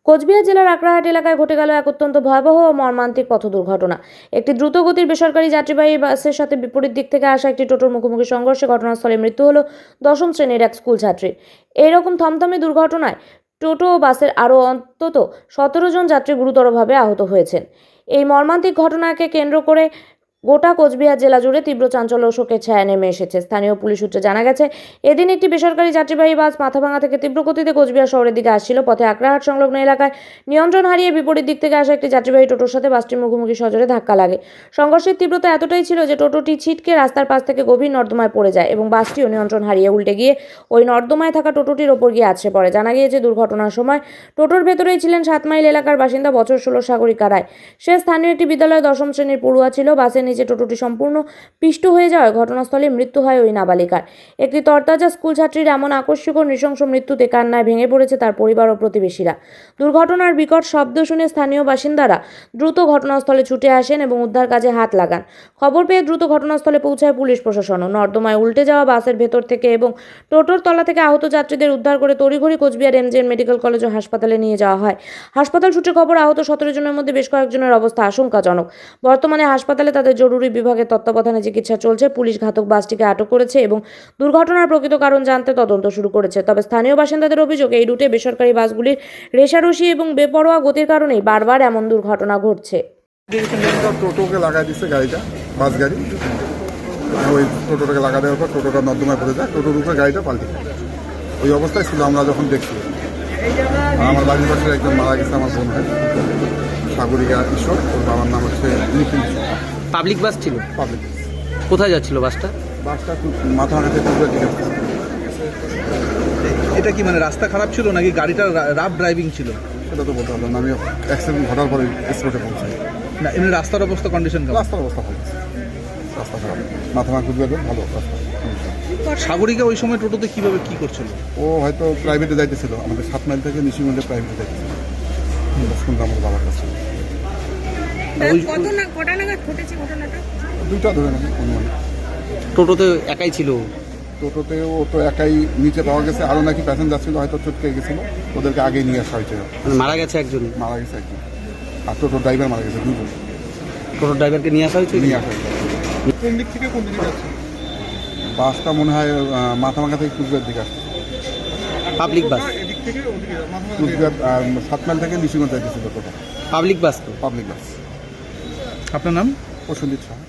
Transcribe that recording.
কোচবিহার জেলার আকড়াহাট এলাকায় ঘটে গেল এক অত্যন্ত ভয়াবহ ও মর্মান্তিক পথ দুর্ঘটনা। একটি দ্রুতগতির বেসরকারি যাত্রীবাহী বাসের সাথে বিপরীত দিক থেকে আসা একটি টোটোর মুখোমুখি সংঘর্ষে ঘটনাস্থলে মৃত্যু হল দশম শ্রেণীর এক স্কুল ছাত্রীর। এইরকম থমথমে দুর্ঘটনায় টোটো ও বাসের আরও অন্তত 17 জন যাত্রী গুরুতরভাবে আহত হয়েছেন। এই মর্মান্তিক ঘটনাকে কেন্দ্র করে গোটা কোচবিহার জেলা জুড়ে তীব্র চাঞ্চল্য ও শোকের ছায়া নেমে এসেছে। স্থানীয় পুলিশ সূত্রে জানা গেছে, এদিন একটি বেসরকারি যাত্রীবাহী বাস মাথাভাঙা থেকে তীব্র গতিতে কোচবিহার শহরের দিকে আসছিল। পথে আকড়াহাট সংলগ্ন এলাকায় নিয়ন্ত্রণ হারিয়ে বিপরীত দিক থেকে আসা একটি যাত্রীবাহী টোটোর সাথে বাসটির মুখোমুখি সজোরে ধাক্কা লাগে। সংঘর্ষের তীব্রতা এতটাই ছিল যে টোটোটি ছিটকে রাস্তার পাশ থেকে গভীর নর্দমায় পড়ে যায় এবং বাসটিও নিয়ন্ত্রণ হারিয়ে উল্টে গিয়ে ওই নর্দমায় থাকা টোটোটির ওপর গিয়ে আছড়ে পড়ে। জানা গিয়েছে, দুর্ঘটনার সময় টোটোর ভেতরেই ছিলেন 7 মাইল এলাকার বাসিন্দা বছর 16 সাগরিকা রায়। সে স্থানীয় একটি বিদ্যালয়ে দশম শ্রেণীর পড়ুয়া ছিল। বাসের নিচে টোটোটি সম্পূর্ণ পিষ্ট হয়ে যাওয়ায় ঘটনাস্থলে মৃত্যু হয় ওই নাবালিকার। একটি তরতাজা স্কুল ছাত্রীর এমন আকস্মিক ও নৃশংস মৃত্যুতে কান্নায় ভেঙে পড়েছে তার পরিবার ও প্রতিবেশীরা। দুর্ঘটনার বিকট শব্দ শুনে স্থানীয় বাসিন্দারা দ্রুত ঘটনাস্থলে ছুটে আসেন এবং উদ্ধার কাজে হাত লাগান। খবর পেয়ে দ্রুত ঘটনাস্থলে পৌঁছায় পুলিশ প্রশাসনও। নর্দমায় উল্টে যাওয়া বাসের ভেতর থেকে এবং টোটোর তলা থেকে আহত যাত্রীদের উদ্ধার করে তড়িঘড়ি কোচবিহার এমজেএন মেডিকেল কলেজ ও হাসপাতালে নিয়ে যাওয়া হয়। হাসপাতাল সূত্রে খবর, আহত 17 জনের মধ্যে বেশ কয়েকজনের অবস্থা আশঙ্কাজনক। বর্তমানে হাসপাতালে তাদের জরুরি বিভাগের তত্ত্বাবধানে চিকিৎসা চলছে। পুলিশ ঘাতক বাসটিকে আটক করেছে এবং দুর্ঘটনার প্রকৃত কারণ জানতে তদন্ত শুরু করেছে। তবে স্থানীয় বাসিন্দাদের অভিযোগ, এই রুটে বেসরকারি বাসগুলির রেষারেষি এবং বেপরোয়া গতির কারণেই বারবার এমন দুর্ঘটনা ঘটছে। টোটোকে লাগাই দিচ্ছে গাড়িটা, বাস গাড়ি। ওই টোটোটাকে লাগা দেওয়ার পর টোটোটা নর্দমায় পড়ে যায়, টোটোর উপরে গাড়িটা পাল্টে যায়। ওই অবস্থায় ছিল আমরা যখন দেখছি। আমার বাড়ির পাশে একজন মারা গেছে, আমার বোন হয় সাগরিকা ঈশ্বর, ওর বাবার নাম হচ্ছে নিখিল ঈশ্বর। পাবলিক বাস ছিল? পাবলিক। কোথায় যাচ্ছিল বাসটা? বাসটা মাথা হাতে তুলে দিকে। এটা কি মানে রাস্তা খারাপ ছিল নাকি গাড়িটা রাফ ড্রাইভিং ছিল? সেটা তো বলতে পারলাম না। আমি অ্যাক্সিডেন্ট ঘটার পরে স্পটে পৌঁছাই। না এমনি রাস্তার অবস্থা কন্ডিশন কেমন? রাস্তার অবস্থা ভালো, রাস্তা খারাপ, মাথা খুবই ভালো রাস্তা। সাগরিকা ওই সময় টোটোতে কিভাবে কি করছিল? ও হয়তো প্রাইভেটে যাইতেছিল, আমাদের 7 মাইল থেকে নিশিগঞ্জে প্রাইভেটে যাইতেছিল। শুনলাম আমার বাবার কাছে। কটা নাগাদ ঘটেছে ঘটনাটা? 2টা ধরে নাকি অনুমান। টোটোতে একাই ছিল? টোটোতে ও তো একাই, নিচে পাওয়া গেছে আরও নাকি প্যাসেঞ্জার ছিল, হয়তো চটকে গেছিল, ওদেরকে আগেই নিয়ে আসা হয়েছে। মানে মারা গেছে একজন? মারা গেছে একজন, আর টোটোর ড্রাইভার মারা গেছে 2 জন। টোটোর ড্রাইভারকে নিয়ে আসা হয়েছে? নিয়ে আসা হয়েছে। কোন দিক থেকে কোন দিকে যাচ্ছে? বাসটা মনে হয় মাথাভাঙা থেকে কুচবিহার দিকে আসছে। Public bus? এদিক থেকে ওদিকে কুচবিহার 7 মাইল থেকে নিশিগঞ্জ যাইতেছিল টোটো। পাবলিক বাস তো? Public bus. আপনার নাম? প্রসেনজিৎ সাহা।